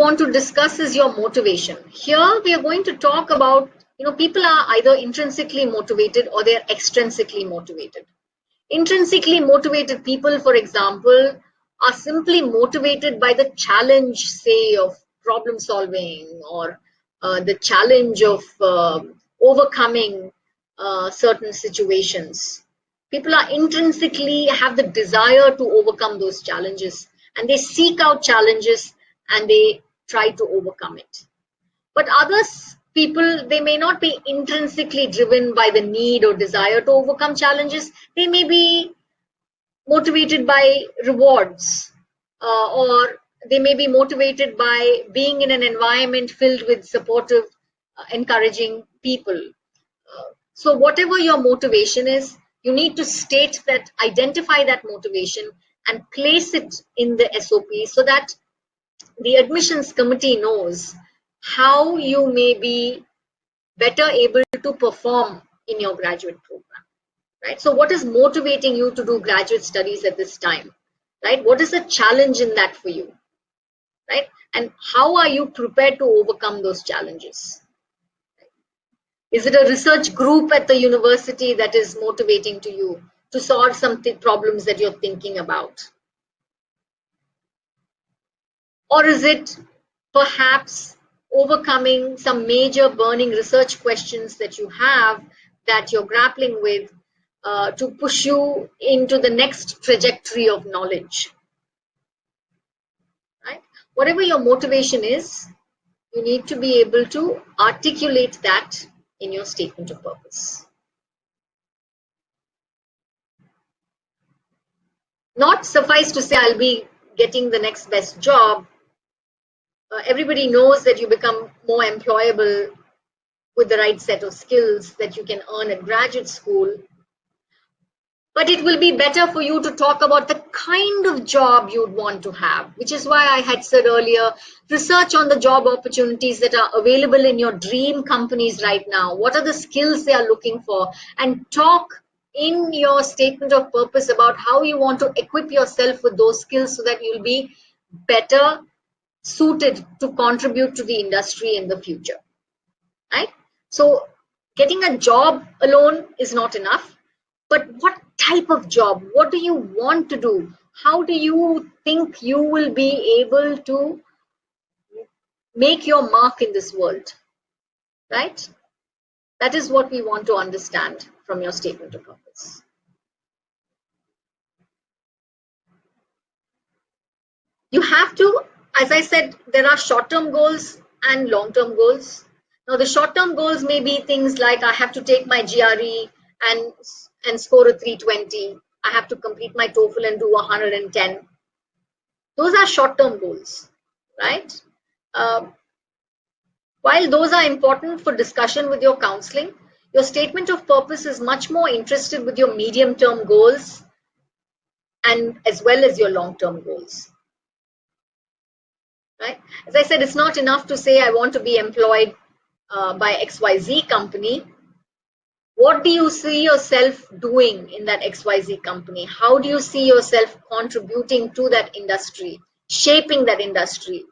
want to discuss is your motivation. Here we are going to talk about, people are either intrinsically motivated or they're extrinsically motivated. Intrinsically motivated people, for example, are simply motivated by the challenge, say, of problem solving, or the challenge of overcoming certain situations. People are intrinsically have the desire to overcome those challenges, and they seek out challenges and they try to overcome it. But others, people, they may not be intrinsically driven by the need or desire to overcome challenges. They may be motivated by rewards, or they may be motivated by being in an environment filled with supportive, encouraging people. So whatever your motivation is, you need to state that, identify that motivation and place it in the SOP so that the admissions committee knows how you may be better able to perform in your graduate program, right? So what is motivating you to do graduate studies at this time, right? What is the challenge in that for you, right? And how are you prepared to overcome those challenges? Is it a research group at the university that is motivating to you to solve some problems that you're thinking about? Or is it perhaps overcoming some major burning research questions that you have that you're grappling with to push you into the next trajectory of knowledge? Right? Whatever your motivation is, you need to be able to articulate that in your statement of purpose. Not suffice to say, I'll be getting the next best job. Everybody knows that you become more employable with the right set of skills that you can earn at graduate school. But it will be better for you to talk about the kind of job you'd want to have, which is why I had said earlier, research on the job opportunities that are available in your dream companies right now. What are the skills they are looking for? And talk in your statement of purpose about how you want to equip yourself with those skills so that you'll be better suited to contribute to the industry in the future, right? So getting a job alone is not enough, but what type of job? What do you want to do? How do you think you will be able to make your mark in this world, right? That is what we want to understand from your statement of purpose. You have to, as I said, there are short-term goals and long-term goals. Now, the short-term goals may be things like I have to take my GRE and score a 320. I have to complete my TOEFL and do 110. Those are short-term goals, right? While those are important for discussion with your counseling, your statement of purpose is much more interested with your medium-term goals and as well as your long-term goals. Right? As I said, it's not enough to say I want to be employed by XYZ company. What do you see yourself doing in that XYZ company? How do you see yourself contributing to that industry, shaping that industry,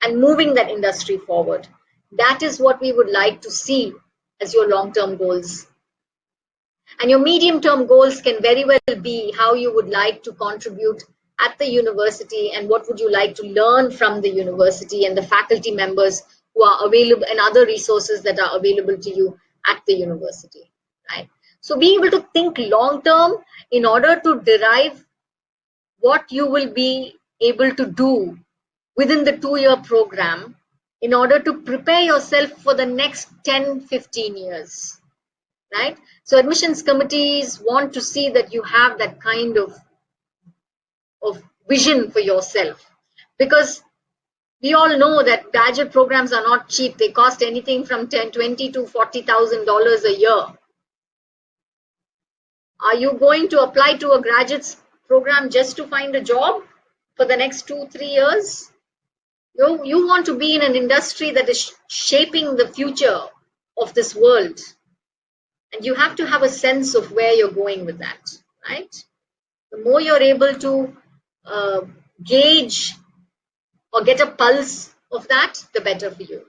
and moving that industry forward? That is what we would like to see as your long-term goals. And your medium-term goals can very well be how you would like to contribute at the university and what would you like to learn from the university and the faculty members who are available and other resources that are available to you at the university, right? So being able to think long term in order to derive what you will be able to do within the 2-year program in order to prepare yourself for the next 10-15 years, right? So admissions committees want to see that you have that kind of vision for yourself, because we all know that graduate programs are not cheap. They cost anything from $20,000 to $40,000 a year. Are you going to apply to a graduate program just to find a job for the next 2-3 years? You want to be in an industry that is shaping the future of this world. And you have to have a sense of where you're going with that, right? The more you're able to gauge or get a pulse of that, the better for you.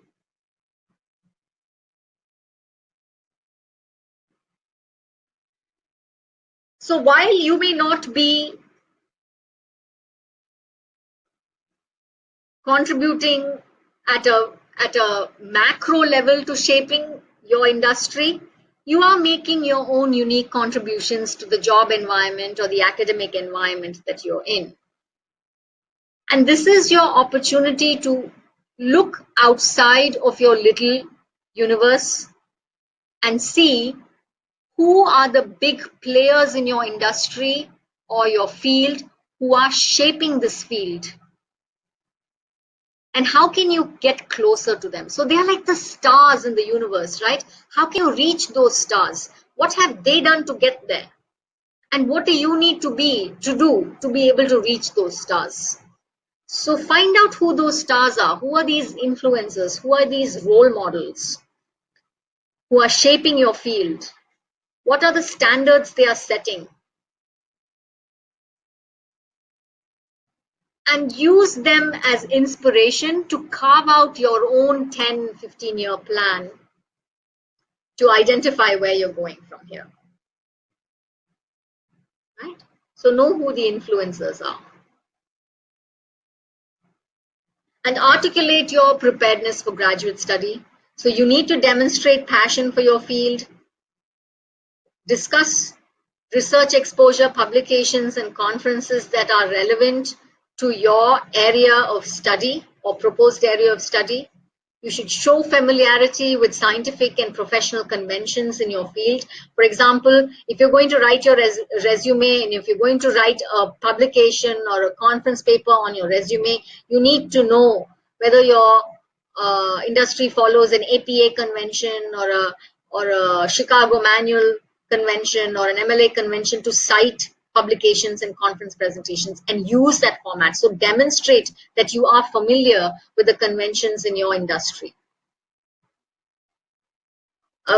So while you may not be contributing at a macro level to shaping your industry, you are making your own unique contributions to the job environment or the academic environment that you're in. And this is your opportunity to look outside of your little universe and see who are the big players in your industry or your field who are shaping this field. And how can you get closer to them? So they are like the stars in the universe, right? How can you reach those stars? What have they done to get there? And what do you need to do to be able to reach those stars? So find out who those stars are. Who are these influencers? Who are these role models who are shaping your field? What are the standards they are setting? And use them as inspiration to carve out your own 10, 15-year plan to identify where you're going from here. Right? So know who the influencers are. And articulate your preparedness for graduate study. So you need to demonstrate passion for your field, discuss research exposure, publications, and conferences that are relevant to your area of study or proposed area of study. You should show familiarity with scientific and professional conventions in your field. For example, if you're going to write your resume and if you're going to write a publication or a conference paper on your resume, you need to know whether your industry follows an APA convention or a Chicago Manual convention or an MLA convention to cite publications and conference presentations, and use that format. So demonstrate that you are familiar with the conventions in your industry.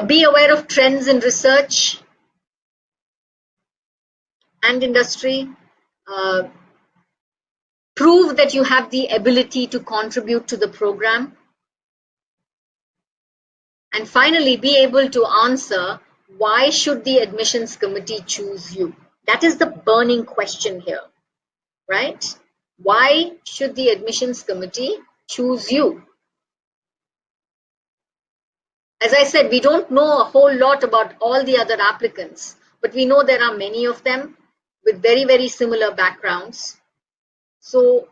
Be aware of trends in research and industry. Prove that you have the ability to contribute to the program. And finally, be able to answer, why should the admissions committee choose you? That is the burning question here, right? Why should the admissions committee choose you? As I said, we don't know a whole lot about all the other applicants, but we know there are many of them with very, very similar backgrounds. So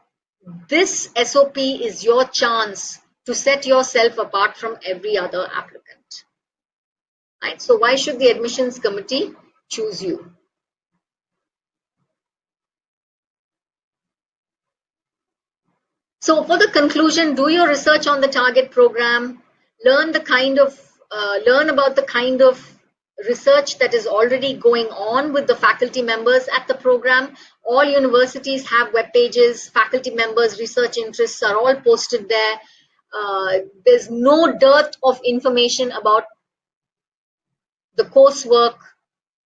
this SOP is your chance to set yourself apart from every other applicant. Right? So why should the admissions committee choose you? So for the conclusion, do your research on the target program, learn about the kind of research that is already going on with the faculty members at the program. All universities have web pages, faculty members' research interests are all posted there. There's no dearth of information about the coursework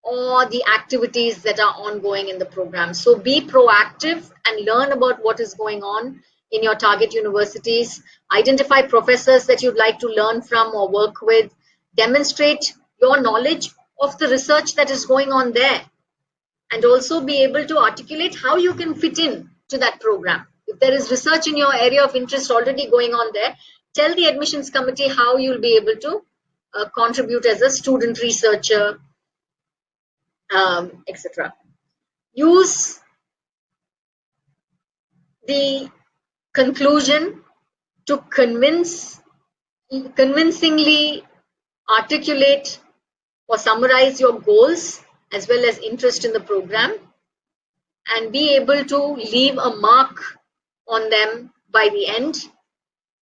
or the activities that are ongoing in the program. So be proactive and learn about what is going on in your target universities. Identify professors that you'd like to learn from or work with. Demonstrate your knowledge of the research that is going on there, and also be able to articulate how you can fit in to that program. If there is research in your area of interest already going on there, tell the admissions committee how you'll be able to contribute as a student researcher, etc. Use the conclusion to convincingly articulate or summarize your goals as well as interest in the program, and be able to leave a mark on them by the end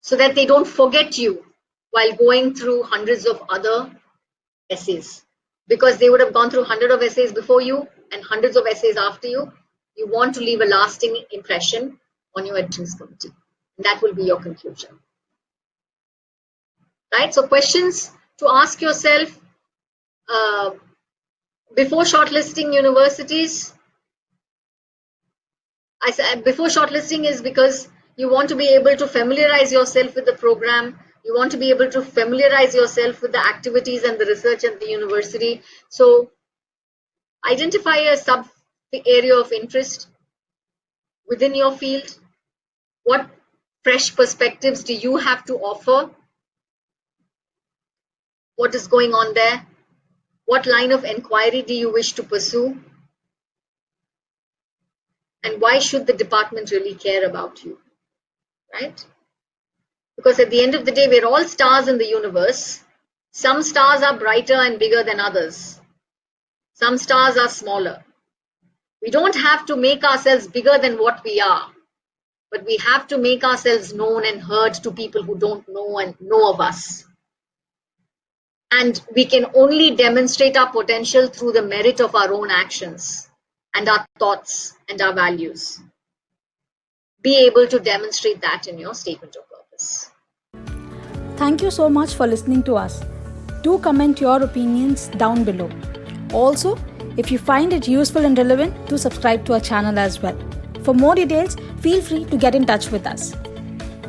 so that they don't forget you while going through hundreds of other essays, because they would have gone through hundreds of essays before you and hundreds of essays after you. You want to leave a lasting impression on your admissions committee, and that will be your conclusion. Right? So questions to ask yourself before shortlisting universities. I said before shortlisting is because You want to be able to familiarize yourself with the program. You want to be able to familiarize yourself with the activities and the research at the university. So identify a sub area of interest within your field. What fresh perspectives do you have to offer? What is going on there? What line of inquiry do you wish to pursue? And why should the department really care about you? Right? Because at the end of the day, we're all stars in the universe. Some stars are brighter and bigger than others. Some stars are smaller. We don't have to make ourselves bigger than what we are, but we have to make ourselves known and heard to people who don't know and know of us. And we can only demonstrate our potential through the merit of our own actions and our thoughts and our values. Be able to demonstrate that in your statement of purpose. Thank you so much for listening to us. Do comment your opinions down below. Also, if you find it useful and relevant, do subscribe to our channel as well. For more details, feel free to get in touch with us.